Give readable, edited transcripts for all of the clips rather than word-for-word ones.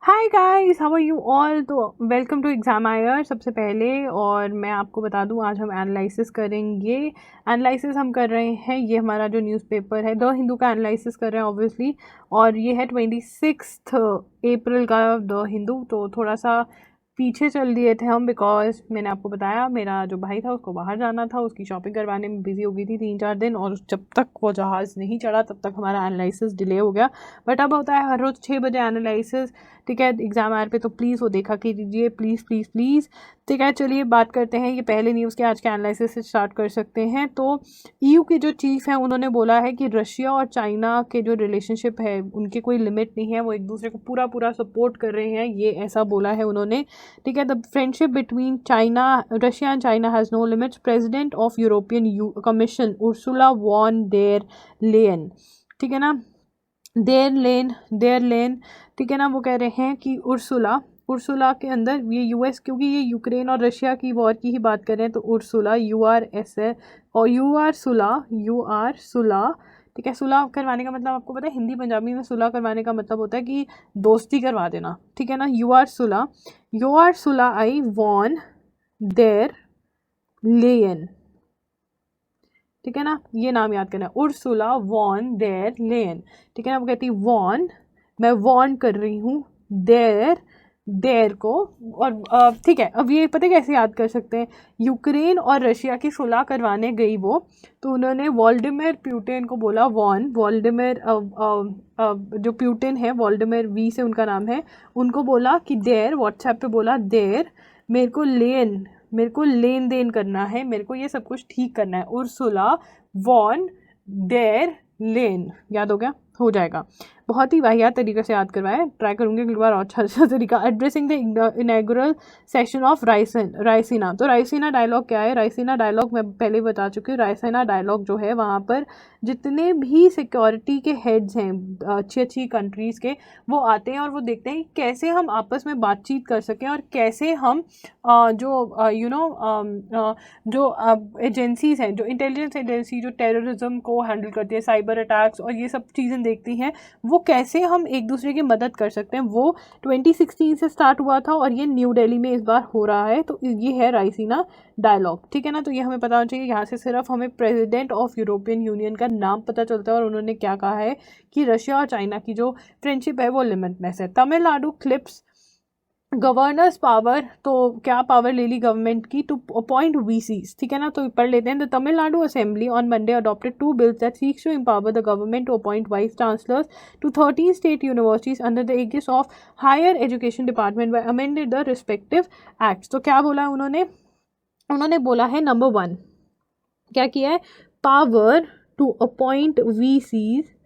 Hi guys, how are you all. तो welcome to exam आयर। सबसे पहले और मैं आपको बता दूं, आज हम एनालिसिस करेंगे। एनालिसिस हम कर रहे हैं, ये हमारा जो न्यूज़पेपर है द हिंदू का एनालिसिस कर रहे हैं ऑब्वियसली। और ये है 26 अप्रैल का द हिंदू। तो थोड़ा सा पीछे चल दिए थे हम, बिकॉज मैंने आपको बताया मेरा जो भाई था उसको बाहर जाना था, उसकी शॉपिंग करवाने में बिजी हो गई थी 3-4 दिन, और जब तक वो जहाज़ नहीं चढ़ा तब तक हमारा एनालिसिस डिले हो गया। बट अब होता है हर रोज़ 6 बजे एनालिसिस, ठीक है, एग्जाम आर पे। तो प्लीज़ वो देखा कीजिए, प्लीज़ प्लीज़ प्लीज़। ठीक है, चलिए बात करते हैं। ये पहले न्यूज़ के आज के एनालिसिस से स्टार्ट कर सकते हैं। तो ईयू के जो चीफ हैं उन्होंने बोला है कि रशिया और चाइना के जो रिलेशनशिप है उनके कोई लिमिट नहीं है, वो एक दूसरे को पूरा पूरा सपोर्ट कर रहे हैं, ये ऐसा बोला है उन्होंने। ठीक है, the friendship between China, Russia and China has no limits, president of European Commission Ursula von der Leyen, ठीक है ना, देयर लेन, ठीक है ना, वो कह रहे हैं कि उर्सुला उर्सुला के अंदर ये यूएस, क्योंकि ये यूक्रेन और रशिया की वॉर की ही बात कर रहे हैं, तो उर्सुला URSA और यू आर सुला, ठीक है। सुलह करवाने का मतलब आपको पता है, हिंदी पंजाबी में सुलह करवाने का मतलब होता है कि दोस्ती करवा देना, ठीक है ना। यू आर सुला आई वॉन देर लेयन, ठीक है ना, ये नाम याद करना है, उर्सुला वॉन देर लेयन, ठीक है ना। वो कहती वॉन, मैं वॉन कर रही हूँ देर, देर को। और ठीक है, अब ये पता है कैसे याद कर सकते हैं, यूक्रेन और रशिया की सुलह करवाने गई वो, तो उन्होंने वोल्डिमिर प्यूटिन को बोला वॉन, वोल्डिमिर जो प्यूटिन है, वोल्डिमिर वी से उनका नाम है, उनको बोला कि देर, व्हाट्सएप पे बोला देर, मेरे को लेन देन करना है, मेरे को ये सब कुछ ठीक करना है। उर्सुला वॉन देर लेन, याद हो गया, हो जाएगा। बहुत ही वाहियात तरीके से याद करवाया, ट्राई करूंगी अगली बार और अच्छा तरीका। Addressing the inaugural session of Raisina. तो रायसीना डायलॉग क्या है? रायसीना डायलॉग मैं पहले बता चुकी हूँ। रायसीना डायलॉग जो है, वहाँ पर जितने भी सिक्योरिटी के हेड्स हैं अच्छी अच्छी कंट्रीज़ के, वो आते हैं और वो देखते हैं कि कैसे हम आपस में बातचीत कर सकें, और कैसे हम जो जो एजेंसीज हैं, जो इंटेलिजेंस एजेंसी जो टेररिज्म को हैंडल करती है, साइबर अटैक्स और ये सब चीज़ें देखती हैं, वो कैसे हम एक दूसरे की मदद कर सकते हैं, वो 2016 से स्टार्ट हुआ था और ये न्यू दिल्ली में इस बार हो रहा है। तो ये है राइसीना डायलॉग, ठीक है ना। तो ये हमें पता होना चाहिए, यहाँ से सिर्फ हमें प्रेसिडेंट ऑफ यूरोपियन यूनियन का नाम पता चलता है और उन्होंने क्या कहा है कि रशिया और चाइना की जो फ्रेंडशिप है वो लिमिटलेस है। तमिलनाडु क्लिप्स गवर्नर्स पावर, तो क्या पावर ले ली गवर्नमेंट की टू अपॉइंट वीसीज, ठीक है ना। तो पढ़ लेते हैं। The Tamil Nadu assembly on Monday adopted 2 bills that seeks to empower the government to appoint vice chancellors to 13 state universities under the aegis of higher education department by amended the respective acts. तो क्या बोला उन्होंने? उन्होंने बोला है number 1, क्या किया है, power to appoint VCs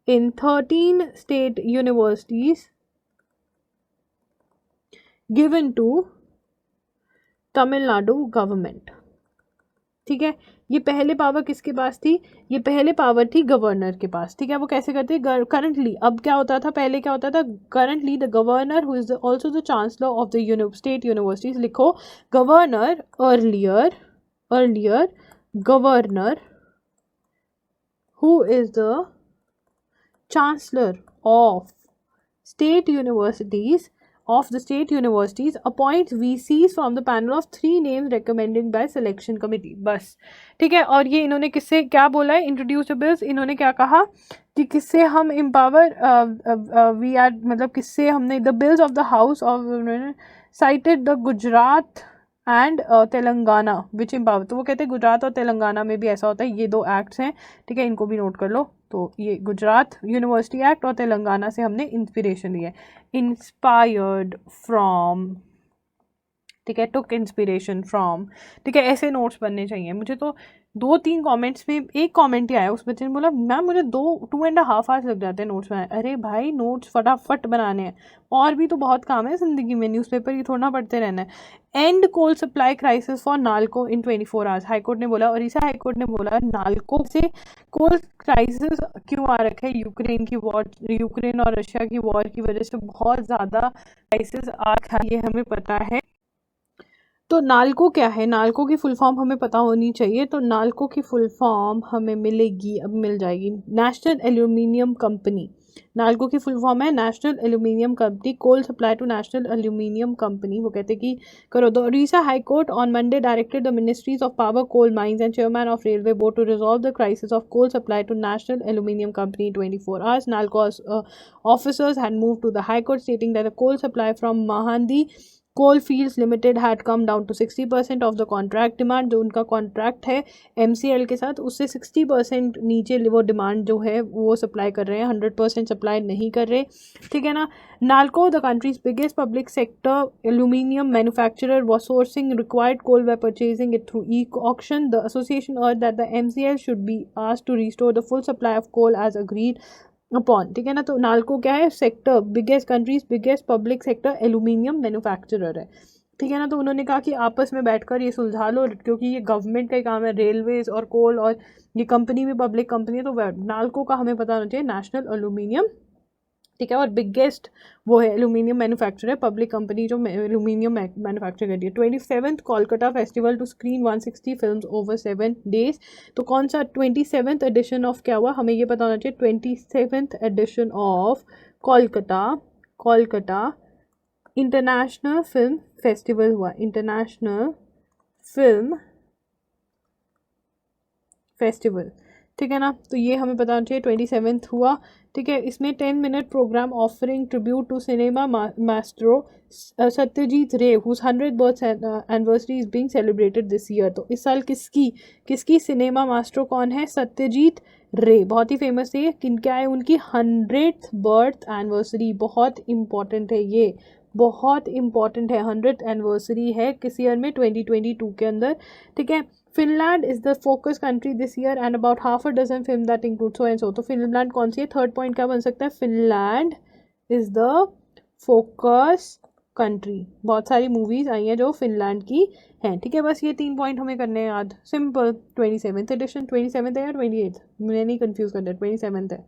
in 13 state universities given to Tamil Nadu government, ठीक है। ये पहले पावर किसके पास थी? ये पहले पावर थी गवर्नर के पास, ठीक है। वो कैसे करते हैं करंटली? अब क्या होता था, पहले क्या होता था, currently the governor who is also the chancellor of the state universities, लिखो governor, earlier governor who is the chancellor of state universities appoints VCs from the panel of 3 names recommended by selection committee, बस, ठीक है। और ये इन्होंने किससे क्या बोला है? इंट्रोड्यूस बिल्स, इन्होंने क्या कहा कि किससे हम एम्पावर वी आर, मतलब किससे हमने the bills of the house of, cited the Gujarat and Telangana which empower. तो वो कहते हैं गुजरात और तेलंगाना में भी ऐसा होता है, ये 2 एक्ट्स हैं, ठीक है, इनको भी नोट कर लो। तो ये गुजरात यूनिवर्सिटी एक्ट और तेलंगाना से हमने इंस्पिरेशन ली है, इंस्पायर्ड फ्रॉम, ठीक है, टुक इंस्पिरेशन फ्रॉम, ठीक है। ऐसे नोट्स बनने चाहिए। मुझे तो 2-3 कमेंट्स में एक कमेंट ही आया, उस बच्चे ने बोला मैम मुझे 2.5 आवर्स लग जाते हैं नोट्स बनाने। अरे भाई, नोट्स फटाफट बनाने हैं, और भी तो बहुत काम है ज़िंदगी में, न्यूज़पेपर ही थोड़ा ना पढ़ते रहना है। And coal supply crisis for Nalco in 24 hours, high court ने बोला, ओडिशा हाईकोर्ट ने बोला नाल्को से कोल क्राइसिस क्यों आ रखा है, यूक्रेन की वॉर, यूक्रेन और रशिया की वॉर की वजह से बहुत ज़्यादा क्राइसिस आ रखा है, ये हमें पता है। तो नाल्को क्या है? नाल्को की फुल फॉर्म हमें पता होनी चाहिए। तो नाल्को की फुल फॉर्म हमें मिलेगी, अब मिल जाएगी, नेशनल एल्यूमिनियम कंपनी, नालको की फुल फॉर्म है national aluminium company, coal supply to national aluminium company. वो कहते हैं कि करो। The Odisha high court on Monday directed the ministries of power, coal mines and chairman of railway board to resolve the crisis of coal supply to national aluminium company in 24 hours. Nalco officers had moved to the High Court stating that the coal supply from Mahandi Coalfields Limited had come down to 60% of the contract demand। जो उनका contract है MCL के साथ, उससे 60% नीचे वो demand जो है वो सप्लाई कर रहे हैं, 100% सप्लाई नहीं कर रहे, ठीक है ना। NALCO, the countries biggest public sector aluminium manufacturer, was sourcing required coal by purchasing it through e-auction. The association urged that the MCL should be asked to restore the full supply of coal as agreed upon, ठीक है ना। तो नाल्को क्या है, sector biggest countries biggest public sector aluminium manufacturer है, ठीक है ना। तो उन्होंने कहा कि आपस में बैठकर ये सुलझा लो, क्योंकि ये गवर्नमेंट का ही काम है, रेलवेज और कोल, और ये कंपनी भी पब्लिक कंपनी है। तो नाल्को का हमें पता होना चाहिए नेशनल एल्यूमिनियम, ठीक है। और बिगेस्ट वो है एल्यूमिनियम मैन्युफैक्चरर है, पब्लिक कंपनी जो एल्यूमिनियम मैन्युफैक्चर कर रही है। 27th Kolkata festival to screen 160 films over 7 days। तो कौन सा 27th एडिशन ऑफ क्या हुआ, हमें ये पता होना चाहिए। 27th edition of Kolkata international film festival हुआ, इंटरनेशनल फिल्म फेस्टिवल, ठीक है ना। तो ये हमें पता होना चाहिए 27th हुआ, ठीक है। इसमें 10-minute programme offering tribute to cinema maestro Satyajit Ray whose 100th birth anniversary is being celebrated this year. तो इस साल किसकी सिनेमा मास्ट्रो कौन है, सत्यजीत रे, बहुत ही फेमस है। किन क्या है उनकी 100th बर्थ एनिवर्सरी, बहुत इंपॉर्टेंट है ये, बहुत इंपॉर्टेंट है। 100th एनिवर्सरी है किस ईयर में, 2022 के अंदर, ठीक है। Finland is the focus country this year and about half a dozen film that include so and so. तो फिनलैंड कौन सी है, थर्ड पॉइंट क्या बन सकता है, Finland is the focus country. बहुत सारी मूवीज आई हैं जो फिनलैंड की हैं, ठीक है। बस ये 3 पॉइंट हमें करने हैं याद, सिंपल। 27th एडिशन, 27th है या 28th, मुझे नहीं कंफ्यूज करना, 27th है।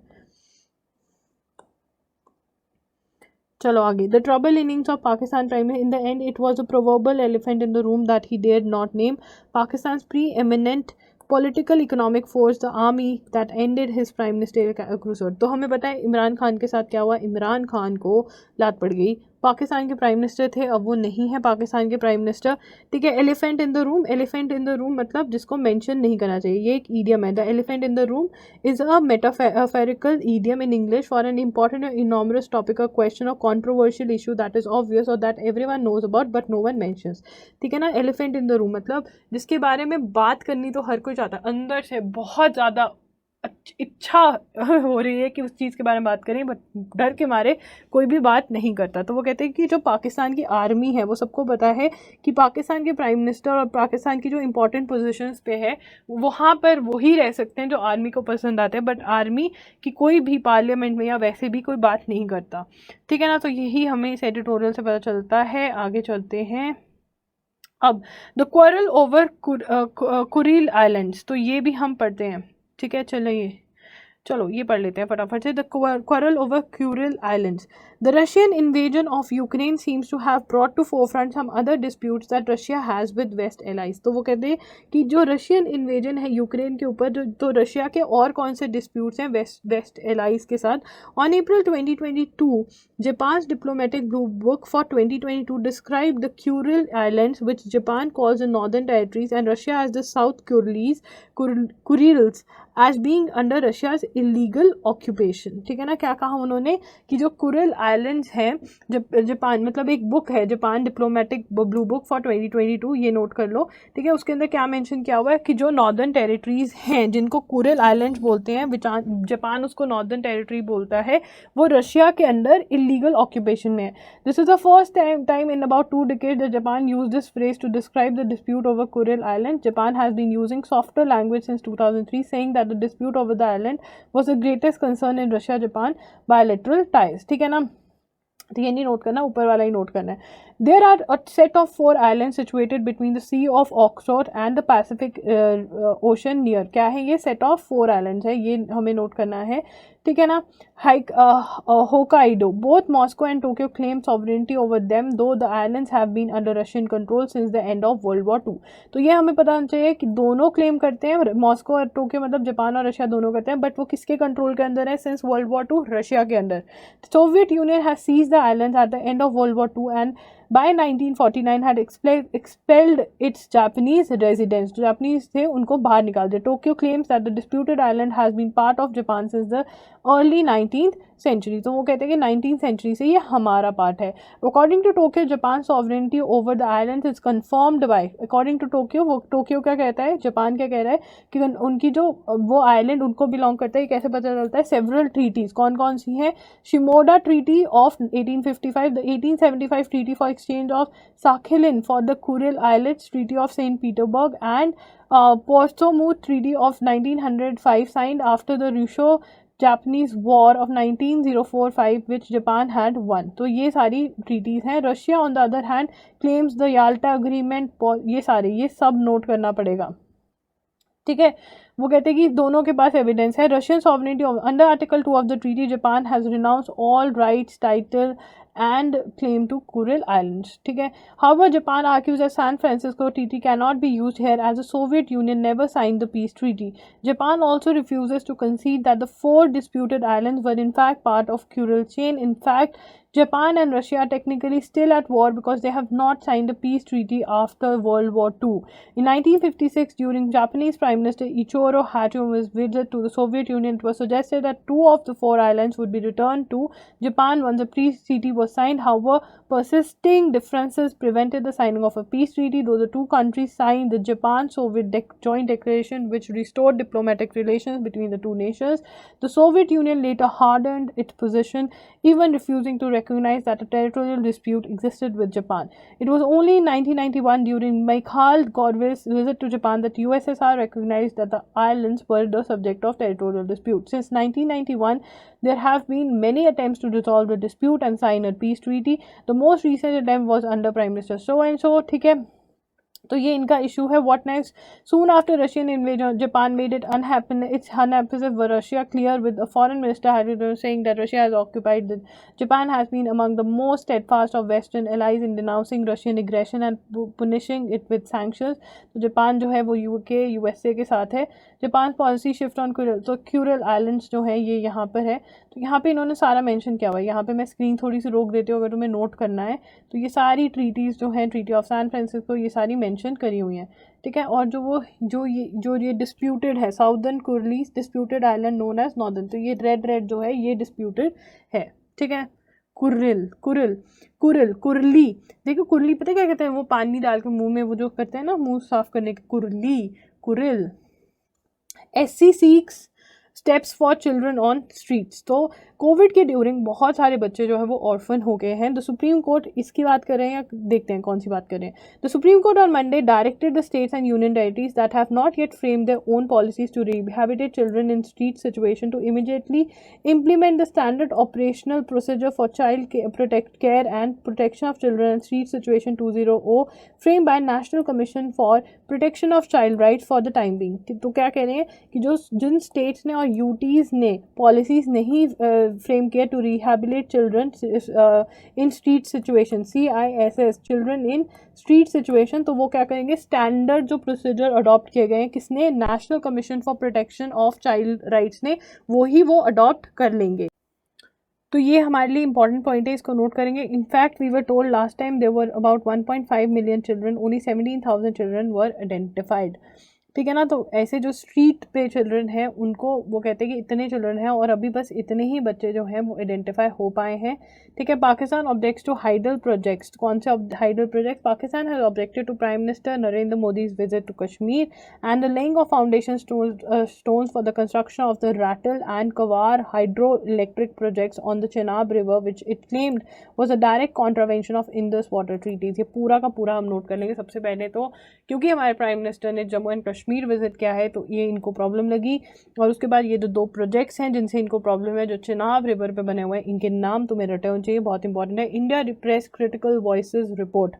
चलो आगे। The trouble innings of Pakistan prime minister, in the end it was a proverbial elephant in the room that he dared not name, Pakistan preeminent political economic force the army that ended his prime minister crusher. तो हमें पता है इमरान खान के साथ क्या हुआ, इमरान खान को लात पड़ गई, पाकिस्तान के प्राइम मिनिस्टर थे, अब वो नहीं है पाकिस्तान के प्राइम मिनिस्टर, ठीक है। Elephant in the room, elephant in the room मतलब जिसको मेंशन नहीं करना चाहिए, ये एक ईडियम है। The elephant in the room is a metaphorical idiom in English for an important enormous topic, a question और controversial issue that is obvious और that everyone knows about but no one mentions, ठीक है ना। Elephant in the room मतलब जिसके बारे में बात करनी तो हर कोई चाहता है, अंदर से बहुत ज़्यादा इच्छा हो रही है कि उस चीज़ के बारे में बात करें, बट डर के मारे कोई भी बात नहीं करता। तो वो कहते हैं कि जो पाकिस्तान की आर्मी है, वो सबको पता है कि पाकिस्तान के प्राइम मिनिस्टर और पाकिस्तान की जो इंपॉर्टेंट पोजीशंस पे है वहाँ पर वही रह सकते हैं जो आर्मी को पसंद आते हैं, बट आर्मी की कोई भी पार्लियामेंट में या वैसे भी कोई बात नहीं करता, ठीक है ना। तो यही हमें इस एडिटोरियल से पता चलता है। आगे चलते हैं अब। The quarrel over Kuril islands, तो ये भी हम पढ़ते हैं, ठीक है। चलो ये पढ़ लेते हैं फटाफट से। The quarrel over Kuril islands, the Russian invasion of Ukraine seems to have brought to forefront some other disputes that Russia has with west allies. तो वो कहते हैं कि जो रशियन इन्वेजन है यूक्रेन के ऊपर, तो रशिया के और कौन से डिस्प्यूट्स हैं वेस्ट एलाइज के साथ। On April 2022 Japan diplomatic blue book for 2022 describe the Kuril islands which Japan calls the northern territories and Russia as the south Kurils as being under Russia's illegal occupation, ठीक है ना। क्या कहा उन्होंने कि जो कुरिल आइलैंड्स हैं, Japan मतलब एक बुक है Japan diplomatic blue book for 2022, ये नोट कर लो, ठीक है। उसके अंदर क्या मेंशन किया हुआ है कि जो नॉर्दर्न टेरिटरीज हैं जिनको कुरिल आइलैंड्स बोलते हैं, जापान उसको नॉर्दर्न टेरिटरी बोलता है, वो रशिया के अंदर इलीगल ऑक्यूपेशन में है। This is the first time in about 2 decades that Japan used this phrase to describe the dispute over Kuril Island. Japan has been using softer language since 2003, saying that the dispute over the island was the greatest concern in Russia-Japan bilateral ties, ठीक है ना। तो ये नहीं note करना, ऊपर वाला ही नोट करना है। There are a set of 4 islands situated between the sea of Oxford and the Pacific Ocean near. क्या है ये सेट ऑफ 4 आइलैंड्स है, ये हमें नोट करना है, ठीक है ना। Hokkaido. Both Moscow and Tokyo claim sovereignty over them, though the islands have been under Russian control since the end of World War II. तो ये हमें पता होना चाहिए कि दोनों क्लेम करते हैं, मॉस्को और टोक्यो मतलब जापान और रशिया दोनों करते हैं, बट वो किसके कंट्रोल के अंदर है since world war two? Russia के अंदर. Soviet Union has seized the islands at the end of world war two and by 1949 had expelled its Japanese residents. जो जापानीज थे उनको बाहर निकाल दिया. Tokyo claims that the disputed island has been part of Japan since the early 19th century. तो वो कहते हैं कि 19th century से ये हमारा पार्ट है. According to Tokyo, Japan's sovereignty over the island is confirmed by. According to Tokyo, वो टोक्यो क्या कहता है, जापान क्या कह रहा है कि उनकी जो वो आइलैंड उनको बिलोंग करता है. कैसे पता चलता है? Several treaties. कौन कौन सी हैं? Shimoda treaty of 1855, the 1875 treaty for exchange of Sakhalin for the Kuril Islets, Treaty of St. Petersburg, and Portsmouth Treaty of 1905 signed after the Russo-Japanese War of 1904-5 which Japan had won. तो ये सारी treaties हैं. Russia on the other hand claims the Yalta Agreement. ये सब note करना पड़ेगा. ठीक है, वो कहते हैं कि दोनों के पास एविडेंस है. Russian sovereignty under article 2 of the treaty, Japan has renounce all rights, title and claim to Kuril Islands. ठीक है. However, Japan argues that San Francisco Treaty cannot be used here as the Soviet Union never signed the peace treaty. Japan also refuses to concede that the 4 disputed islands were in fact part of Kuril chain. In fact, Japan and Russia are technically still at war because they have not signed a peace treaty after World War II. In 1956, during Japanese Prime Minister Ichiro Hachima's visit to the Soviet Union, it was suggested that 2 of the 4 islands would be returned to Japan once a peace treaty was signed. However, persisting differences prevented the signing of a peace treaty, though the two countries signed the Japan-Soviet Joint Declaration, which restored diplomatic relations between the two nations. The Soviet Union later hardened its position, even refusing to recognize that a territorial dispute existed with Japan. It was only in 1991, during Mikhail Gorbachev's visit to Japan, that USSR recognized that the islands were the subject of territorial dispute. Since 1991, there have been many attempts to resolve the dispute and sign a peace treaty. The most recent attempt was under Prime Minister so and so. ठीक है, तो ये इनका issue है. What next? Soon after Russian invasion Japan made it's unhappy with Russia clear, with a foreign minister saying that Russia has occupied that Japan has been among the most steadfast of Western allies in denouncing Russian aggression and punishing it with sanctions. तो Japan जो है वो UK USA के साथ है. Japan policy shift on Kuril, तो Kuril islands जो है ये यहाँ पर है. तो यहाँ पे इन्होंने सारा मेंशन किया हुआ है. यहाँ पे मैं स्क्रीन थोड़ी सी रोक देती हूँ अगर तुम्हें नोट करना है. तो ये सारी ट्रीटीज़ जो हैं, ट्रीटी ऑफ सैन फ्रांसिस्को, ये सारी मेंशन करी हुई हैं. ठीक है. और जो ये डिस्प्यूटेड है, southern Kurils disputed island known as northern, तो ये रेड जो है ये डिस्प्यूटेड है. ठीक है. कुरली. देखो कुरली पता है क्या कहते हैं? वो पानी डाल के मुंह में वो जो करते हैं ना, मुंह साफ करने के. Kuril. SC seeks steps for children on streets. तो कोविड के ड्यूरिंग बहुत सारे बच्चे जो है वो ऑर्फन हो गए हैं. द सुप्रीम कोर्ट इसकी बात कर रहे हैं या देखते हैं कौन सी बात कर रहे हैं. The supreme court on Monday directed the states and union territories that have not yet framed their own policies to rehabilitate children in street situation to immediately implement the standard operational procedure for child care and protection of children in street situation 20O framed by National Commission for Protection of Child Rights for the time being. तो क्या कह रहे हैं कि जिन states ने और UTs ने policies नहीं फ्रेम किया to rehabilitate children in street situation, CISS, children in street situation, तो वो क्या करेंगे? स्टैंडर्ड जो प्रोसीजर अडॉप्ट किए गए हैं किसने? National commission for protection of child rights ने, वो अडॉप्ट कर लेंगे. तो ये हमारे लिए इंपॉर्टेंट पॉइंट है, इसको नोट करेंगे. In fact we were told last time there were about 1.5 million children, only 17,000 children were identified. ठीक है ना. तो ऐसे जो स्ट्रीट पे चिल्ड्रन हैं उनको वो कहते हैं कि इतने चिल्ड्रन हैं और अभी बस इतने ही बच्चे जो हैं वो आइडेंटिफाई हो पाए हैं. ठीक है. Pakistan objects to hydel projects. कौन से hydel project? Pakistan has objected to prime minister Narendra Modi's visit to Kashmir and the laying of foundation stones for the construction of the Rattle and Kawar hydroelectric projects on the Chenab River, which it claimed was a direct contravention of Indus Water Treaties. ये पूरा का पूरा हम note कर लेंगे. सबसे पहले तो क्योंकि हमारे प्राइम मिनिस्टर ने जम्मू एंड कश्मीर विजिट किया है तो ये इनको प्रॉब्लम लगी. और उसके बाद ये जो 2 प्रोजेक्ट्स हैं जिनसे इनको प्रॉब्लम है, जो चिनाब रिवर पे बने हुए हैं, इनके नाम तुम्हें रटे होने चाहिए, बहुत इंपॉर्टेंट है. India represses critical voices report.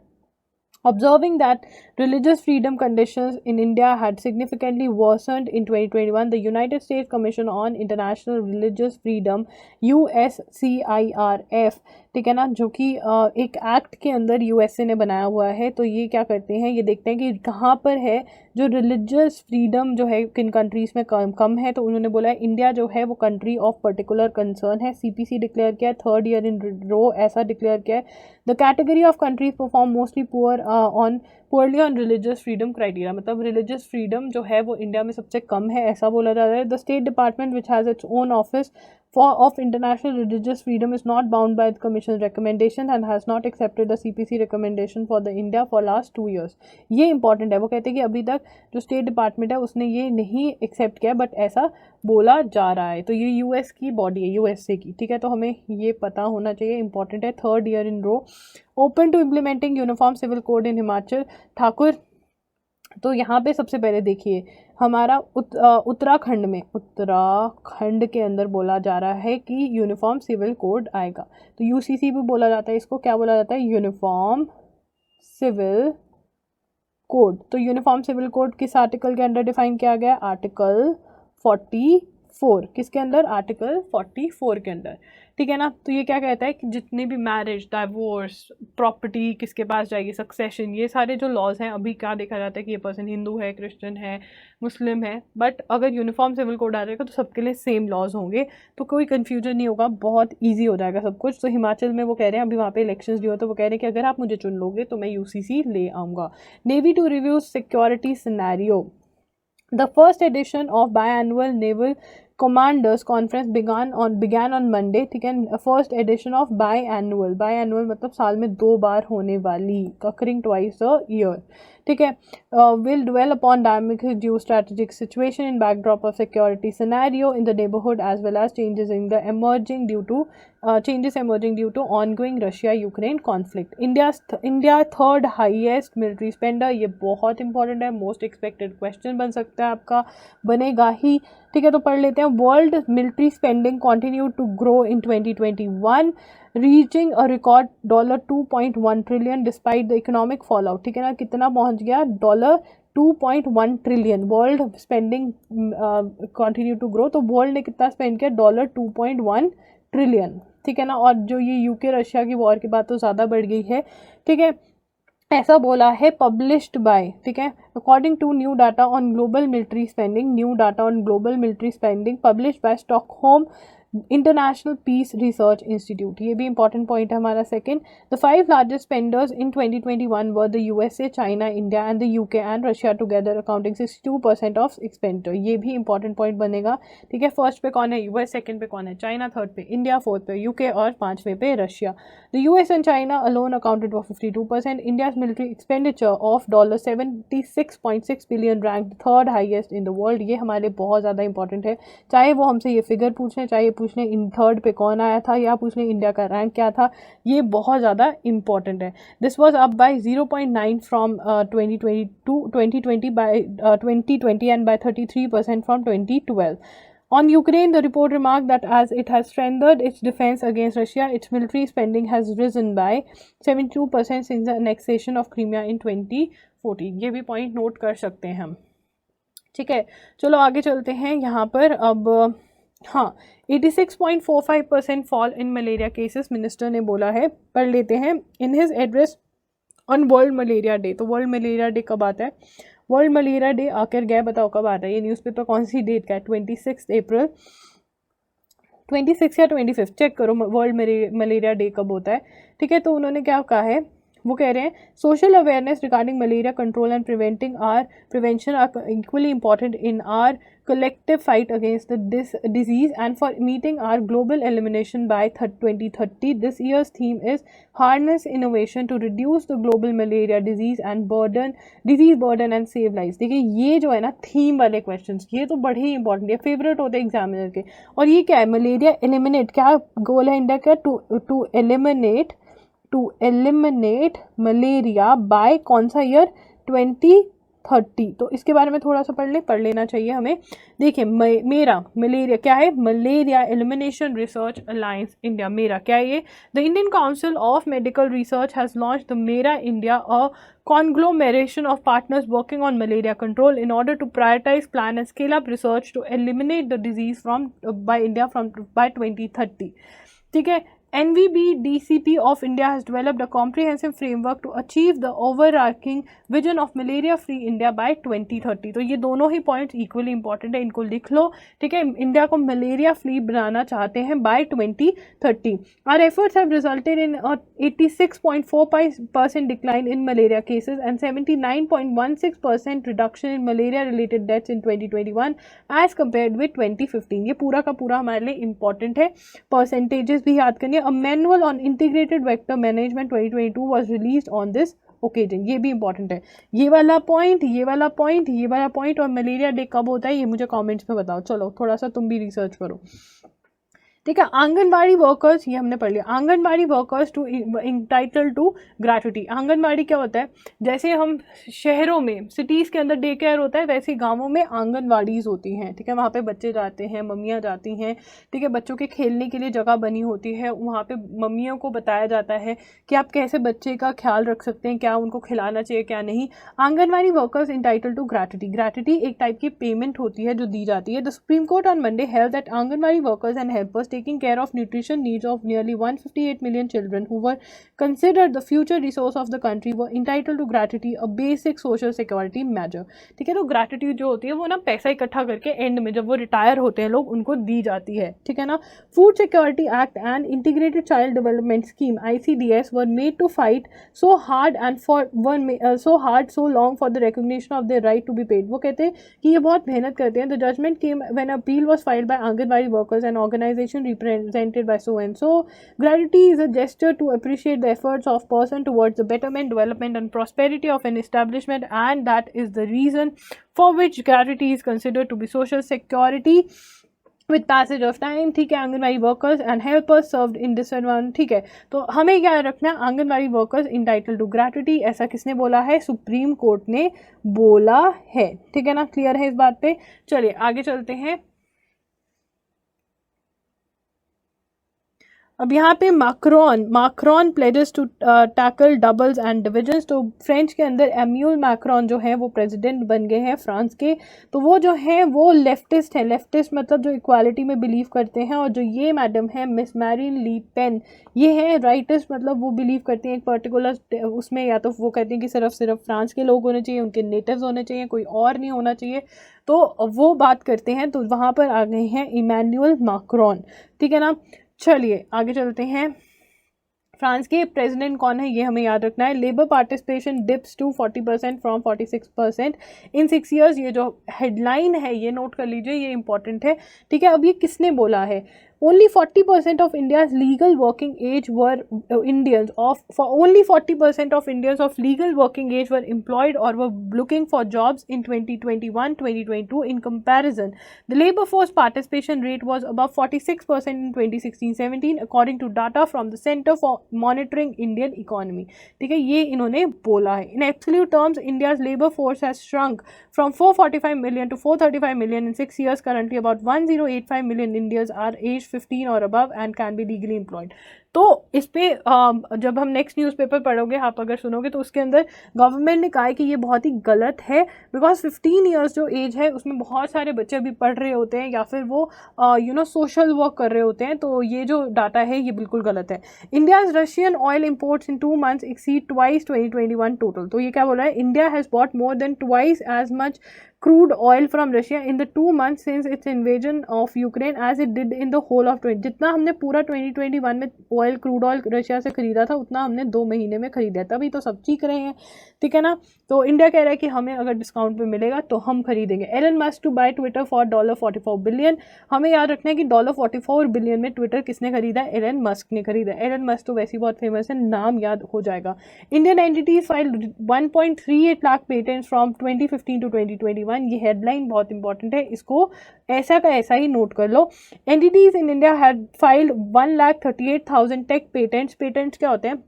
Observing that religious freedom conditions in India had significantly worsened in 2021, the United States Commission on International Religious Freedom USCIRF, ठीक है ना, जो कि एक एक्ट के अंदर यूएसए ने बनाया हुआ है, तो ये क्या करते हैं, ये देखते हैं कि कहाँ पर है जो रिलीजियस फ्रीडम जो है किन कंट्रीज़ में कम है, तो उन्होंने बोला है इंडिया जो है वो कंट्री ऑफ पर्टिकुलर कंसर्न है, CPC डिक्लेयर किया है, 3rd ईयर इन रो ऐसा डिक्लेयर किया है। The category of countries perform mostly poorly on religious freedom criteria, मतलब रिलीजियस फ्रीडम जो है वो इंडिया में सबसे कम है ऐसा बोला जा रहा है। The state department which has its own office of international religious freedom is not bound by the commission's recommendation and has not accepted the CPC recommendation for the India for last 2 years। ये important है, वो कहते हैं कि अभी तक जो state department है उसने ये नहीं एक्सेप्ट किया, बट ऐसा बोला जा रहा है। तो ये यूएस की बॉडी है, यूएसए की, ठीक है, तो हमें ये पता होना चाहिए, इंपॉर्टेंट है। 3rd year in row open to implementing uniform civil code in Himachal Thakur. तो यहाँ पे सबसे पहले देखिए हमारा उत्तराखंड के अंदर बोला जा रहा है कि यूनिफॉर्म सिविल कोड आएगा, तो यूसीसी भी बोला जाता है, इसको क्या बोला जाता है, यूनिफॉर्म सिविल कोड। तो यूनिफॉर्म सिविल कोड किस आर्टिकल के अंदर डिफाइन किया गया, आर्टिकल 44, किसके अंदर, आर्टिकल 44 के अंदर, ठीक है ना। तो ये क्या कहता है कि जितने भी मैरिज, डाइवोर्स, प्रॉपर्टी किसके पास जाएगी, सक्सेशन, ये सारे जो लॉज हैं, अभी क्या देखा जाता है कि ये पर्सन हिंदू है, क्रिश्चियन है, मुस्लिम है, बट अगर यूनिफॉर्म सिविल कोड आ जाएगा तो सबके लिए सेम लॉज होंगे, तो कोई कन्फ्यूजन नहीं होगा, बहुत ईजी हो जाएगा सब कुछ। तो हिमाचल में वो कह रहे हैं, अभी वहाँ पे इलेक्शंस नहीं हो, तो वो कह रहे हैं कि अगर आप मुझे चुन लोगे तो मैं यूसीसी ले आऊँगा। Navy to review security scenario. The first edition of biannual naval commanders conference began on Monday, ठीक है। फर्स्ट एडिशन ऑफ बाईएनुअल मतलब साल में 2 बार होने वाली, occurring twice a year, ठीक है। will dwell upon dynamic geo strategic situation in backdrop of security scenario in the neighborhood as well as changes emerging due to ongoing Russia-Ukraine conflict। India third highest military spender, ये बहुत important है, most expected question बन सकता है आपका, बनेगा ही, ठीक है। तो पढ़ लेते हैं। World military spending continue to grow in 2021 reaching a record $2.1 trillion despite the economic fallout, ठीक है ना, कितना पहुंच गया, $2.1 trillion world spending continue to grow. तो वर्ल्ड ने कितना स्पेंड किया, $2.1 ट्रिलियन, ठीक है ना। और जो ये यूके रशिया की वॉर की बात तो ज़्यादा बढ़ गई है, ठीक है, ऐसा बोला है पब्लिश्ड बाय, ठीक है, according to new data on global military spending published by Stockholm International Peace Research Institute. ये भी इंपॉर्टेंट पॉइंट है हमारा second. The 5 largest spenders in 2021 were the USA, China, India and the UK and Russia together accounting 62% of expenditure. ये भी important point बनेगा, ठीक है। First पे कौन है, यूएस, सेकंड पे कौन है, चाइना, थर्ड पे इंडिया, फोर्थ पे यूके और 5वें पे Russia. The US and China alone accounted for 52%। India's military expenditure of $76.6 billion rank third highest in the world. ये हमारे लिए बहुत ज़्यादा इंपॉर्टेंट है, चाहे वो हमसे ये फिगर पूछें, चाहे पूछ लें इन थर्ड पे कौन आया था, या पूछ लें इंडिया का रैंक क्या था, ये बहुत ज़्यादा इंपॉर्टेंट है। This was up by 0.9 from 2020 and by 33% from 2012। On Ukraine, the report remarked that as it has strengthened its defense against Russia, its military spending has risen by 72% since the annexation of Crimea in 2014। ये भी point note कर सकते हैं हम, ठीक है। चलो आगे चलते हैं यहाँ पर। अब हाँ, 86.45% fall in malaria cases minister ने बोला है, पढ़ लेते हैं। In his address on world malaria day, तो वर्ल्ड मलेरिया डे कब आता है, वर्ल्ड मलेरिया डे आकर गया, बताओ कब आता है, ये न्यूज़पेपर कौन सी डेट का है, 26 अप्रैल, 26 या 25, चेक करो वर्ल्ड मलेरिया डे कब होता है, ठीक है। तो उन्होंने क्या कहा है, वो कह रहे हैं social awareness regarding malaria control and prevention are equally important in our collective fight against this disease and for meeting our global elimination by 2030. This year's theme is harness innovation to reduce the global malaria disease burden and save lives। देखिए ये जो है ना theme वाले questions, ये तो बड़े ही important है, फेवरेट होते हैं एग्जामिनर के। और ये क्या है, मलेरिया एलिमिनेट, क्या गोल है इंडिया का, टू एलिमिनेट मलेरिया बाय कौन सा ईयर, 2030, 2030। तो इसके बारे में थोड़ा सा पढ़ लेना चाहिए हमें। देखिए मेरा मलेरिया क्या है, malaria elimination research alliance India, MERA क्या है ये, the Indian council of medical research has launched the MERA India, a conglomeration of partners working on malaria control in order to prioritize, plan and scale up research to eliminate the disease from by India from by 2030। ठीक है, NVBDCP of India has developed a comprehensive framework to achieve the overarching vision of malaria free India by 2030। तो ये दोनों ही points equally important है, इनको लिख लो। ठीक है, इंडिया को मलेरिया फ्री बनाना चाहते हैं by 2030। Our efforts have resulted in 86.4% decline in malaria cases and 79.16% reduction in malaria related deaths in 2021 as compared with 2015। ये पूरा का पूरा हमारे लिए इंपॉर्टेंट है, परसेंटेजेस भी याद करनी है। A manual on integrated vector management 2022 was released on this occasion। ये भी इंपॉर्टेंट है। ये वाला पॉइंट, ये वाला पॉइंट, ये वाला पॉइंट और मलेरिया डे कब होता है ये मुझे कमेंट्स में बताओ। चलो थोड़ा सा तुम भी रिसर्च करो। ठीक है, आंगनबाड़ी वर्कर्स ये हमने पढ़ लिया। Anganwadi workers to entitle to gratuity. Anganwadi क्या होता है, जैसे हम शहरों में सिटीज़ के अंदर डे केयर होता है, वैसे गांवों में आंगनबाड़ीज़ होती हैं। ठीक है, वहाँ पे बच्चे जाते हैं, मम्मियाँ जाती हैं। ठीक है, बच्चों के खेलने के लिए जगह बनी होती है, वहाँ पे मम्मियों को बताया जाता है कि आप कैसे बच्चे का ख्याल रख सकते हैं, क्या उनको खिलाना चाहिए क्या नहीं। Anganwadi workers entitle to gratuity. Gratuity एक टाइप की पेमेंट होती है जो दी जाती है। The supreme court on Monday held that Anganwadi workers and helpers taking care of nutrition needs of nearly 158 million children who were considered the future resource of the country were entitled to gratuity, a basic social security measure। ठीक है, तो gratuity जो होती है वो ना पैसा इकट्ठा करके एंड में जब वो रिटायर होते हैं लोग उनको दी जाती है। ठीक है ना। Food security act and integrated child development scheme ICDS were made to fight so hard and so long for the recognition of their right to be paid. वो कहते हैं कि ये बहुत मेहनत करते हैं। The judgment came when appeal was filed by anganwadi workers and organisation represented by so and so। Gratitude is a gesture to appreciate the efforts of person towards the betterment, development and prosperity of an establishment, and that is the reason for which gratitude is considered to be social security with passage of time। ठीक है, anganwadi workers and helpers served in this one. ठीक है, तो हमें क्या रखना है, anganwadi workers entitle to gratuity. ऐसा किसने बोला है, सुप्रीम कोर्ट ने बोला है। ठीक है ना, क्लियर है इस बात पे। चलिए आगे चलते हैं। अब यहाँ पे Macron pledges to tackle doubles and divisions. तो फ्रेंच के अंदर एम्यूल मैक्रोन जो है वो प्रेसिडेंट बन गए हैं फ्रांस के। तो वो जो है वो लेफ्टिस्ट है। लेफ्टिस्ट मतलब जो इक्वालिटी में बिलीव करते हैं। और जो ये मैडम है मिस मैरीन ली पेन, ये है राइटिस्ट, मतलब वो बिलीव करती हैं एक पर्टिकुलर उसमें, या तो वो कहती हैं कि सिर्फ फ्रांस के लोग होने चाहिए, उनके नेटिव्स होने चाहिए, कोई और नहीं होना चाहिए। तो वो बात करते हैं। तो वहाँ पर आ गए हैं इमैनुअल मैक्रोन। ठीक है ना। चलिए आगे चलते हैं। फ्रांस के प्रेसिडेंट कौन है ये हमें याद रखना है। Labour participation dips to 40% from 46% in 6 years। ये जो हेडलाइन है ये नोट कर लीजिए, ये इंपॉर्टेंट है। ठीक है, अब ये किसने बोला है, only 40% of India's legal working age were Indians only 40% of Indians of legal working age were employed or were looking for jobs in 2021-2022 in comparison the labor force participation rate was above 46% in 2016-17 according to data from the Center for Monitoring Indian Economy। ठीक है, ये इन्होंने बोला है। In absolute terms India's labor force has shrunk from 445 million to 435 million in 6 years। Currently about 1085 million Indians are aged 15 or above and can be legally employed। तो इस पे जब हम नेक्स्ट न्यूज़पेपर पढ़ोगे, आप अगर सुनोगे तो उसके अंदर गवर्नमेंट ने कहा है कि ये बहुत ही गलत है, बिकॉज 15 ईयर्स जो एज है उसमें बहुत सारे बच्चे अभी पढ़ रहे होते हैं या फिर वो सोशल वर्क कर रहे होते हैं। तो ये जो डाटा है ये बिल्कुल गलत है। India's Russian oil imports in 2 months exceed twice 2021 total. तो ये क्या बोला है, India has bought more than twice as much crude oil from Russia in the 2 months since its invasion of Ukraine as it did in the whole of 20। जितना हमने पूरा 2021 में crude oil Russia से खरीदा था उतना हमने 2 महीने में खरीदा है, तभी तो सब चीख रहे हैं। ठीक है ना। तो इंडिया कह रहा है कि हमें अगर डिस्काउंट पे मिलेगा तो हम खरीदेंगे। Elon Musk to buy Twitter for $44 billion. हमें याद रखना है कि $44 बिलियन में ट्विटर किसने खरीदा है, एलन मस्क ने खरीदा। एलन मस्क तो वैसे ही बहुत फेमस है, नाम याद हो जाएगा। Indian entities filed 1.38 lakh patents from 2015 to 2021। ये हेडलाइन बहुत इंपॉर्टेंट है, इसको ऐसा का ऐसा ही नोट कर लो। Entities in India had filed 1,38,000 tech patents. Patents क्या होते हैं,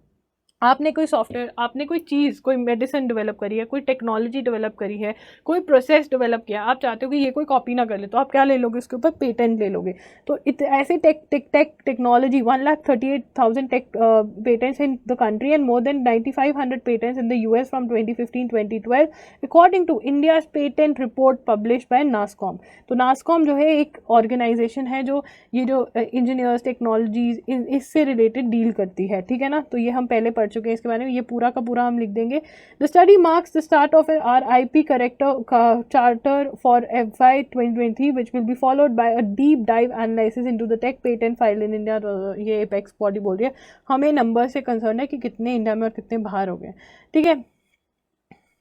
आपने कोई सॉफ्टवेयर, आपने कोई चीज़, कोई मेडिसिन डेवलप करी है, कोई टेक्नोलॉजी डेवलप करी है, कोई प्रोसेस डेवलप किया, आप चाहते हो कि ये कोई कॉपी ना कर ले, तो आप क्या ले लोगे, उसके ऊपर पेटेंट ले लोगे। तो ऐसे technology 1,38,000 tech patents in the country and more than 9,500 patents in the US from 2015-2012 according to India's patent report publish by NASSCOM. तो नासकॉम जो है एक ऑर्गेनाइजेशन है जो ये जो इंजीनियर्स, टेक्नोलॉजीज इससे रिलेटेड डील करती है, ठीक है ना। तो ये हम पहले पढ़ चुके हैं इसके बारे में, ये पूरा का पूरा हम लिख देंगे। The study marks the start of RIP character charter for FY 2023 which will be followed by a deep dive analysis into the tech patent file in India. ये एपेक्स बॉडी बोल रही है, हमें नंबर से कंसर्न है कि कितने India में और कितने बाहर हो गए, ठीक है।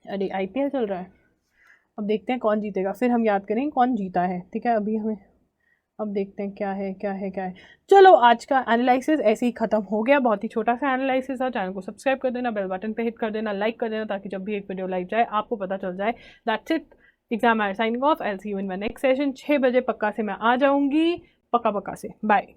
अरे IPL चल रहा है, अब देखते हैं कौन जीतेगा, फिर हम याद करेंगे कौन जीता है, ठीक है। अभी हमें अब देखते हैं क्या है क्या है क्या है। चलो आज का एनालिसिस ऐसे ही ख़त्म हो गया, बहुत ही छोटा सा एनालिसिस है। चैनल को सब्सक्राइब कर देना, बेल बटन पे हिट कर देना, लाइक कर देना, ताकि जब भी एक वीडियो लाइव जाए आपको पता चल जाए। That's it, exam are signing off. I'll see you in my next session। 6 बजे पक्का से मैं आ जाऊँगी, पक्का से। बाय।